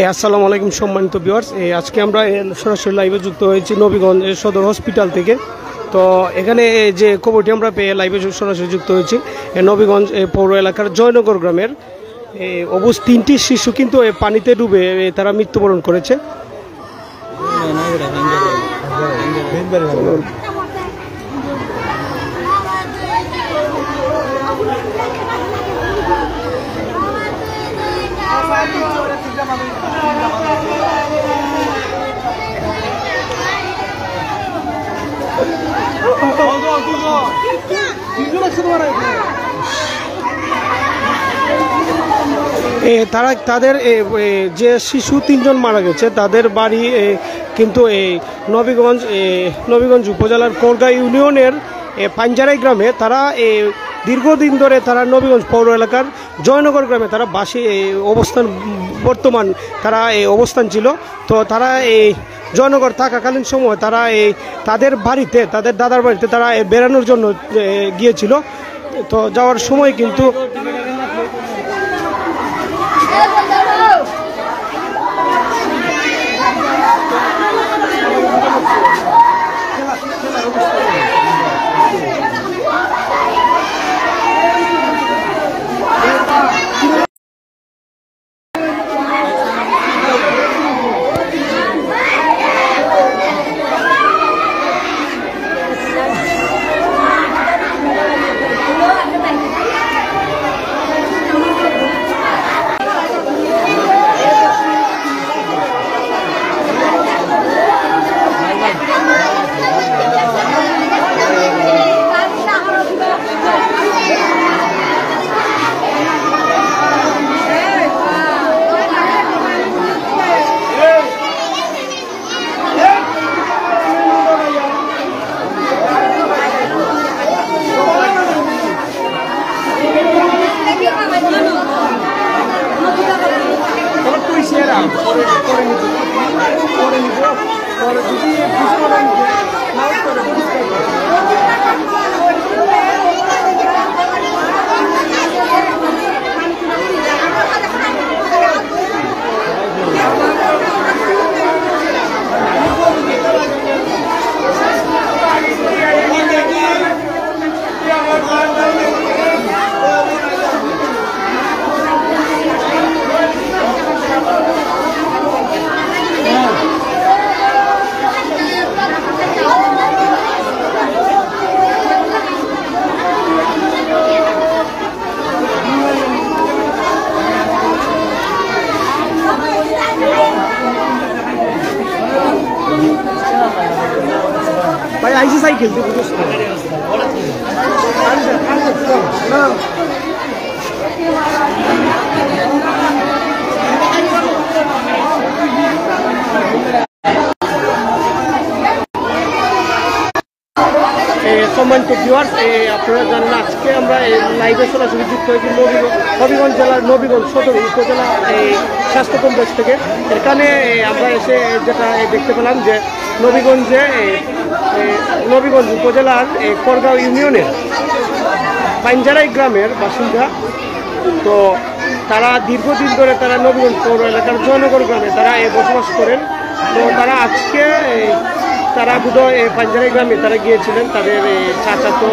আসসালামু আলাইকুম সম্মানিত ভিউয়ার্স। আজকে আমরা সরাসরি লাইভে যুক্ত হয়েছি নবীগঞ্জ সদর হসপিটাল থেকে। তো এখানে যে খবরটি আমরা পেয়ে লাইভে সরাসরি যুক্ত হয়েছি নবীগঞ্জ পৌর এলাকার জয়নগর গ্রামের অবুজ 3টি শিশু কিন্তু পানিতে ডুবে তারা মৃত্যুবরণ করেছে। তাদের যে শিশু 3 জন মারা গেছে তাদের বাড়ি কিন্তু এই নবীগঞ্জ উপজেলার কোরগা ইউনিয়নের পাঞ্জারাই গ্রামে। তারা দীর্ঘদিন ধরে তারা নবীগঞ্জ পৌর এলাকার জয়নগর গ্রামে তারা বর্তমান তারা অবস্থান ছিল। তো তারা জয়নগর থাকাকালীন সময় তারা তাদের দাদার বাড়িতে তারা বেড়ানোর জন্য গিয়েছিল। তো যাওয়ার সময় কিন্তু ভাই আইসি সাইকেল দিয়ে বুঝছ না সম্মানিত ভিউয়ার্স, আপনারা জানেন আজকে আমরা লাইভে সরাসরি যুক্ত হয়েছি হবিগঞ্জ জেলার নবীগঞ্জ সদর উপজেলা স্বাস্থ্য কমপ্লেক্স থেকে। এখানে আমরা এসে যেটা দেখতে পেলাম যে নবীগঞ্জ উপজেলার কোরগাঁও ইউনিয়নের পাঞ্জারাই গ্রামের বাসিন্দা। তো তারা দীর্ঘদিন ধরে তারা নবীগঞ্জ পৌর এলাকার জয়নগর গ্রামে তারা বসবাস করেন। তো তারা আজকে তারা বোধহয় পাঞ্জারাই গ্রামে তারা গিয়েছিলেন তাদের চাচাতো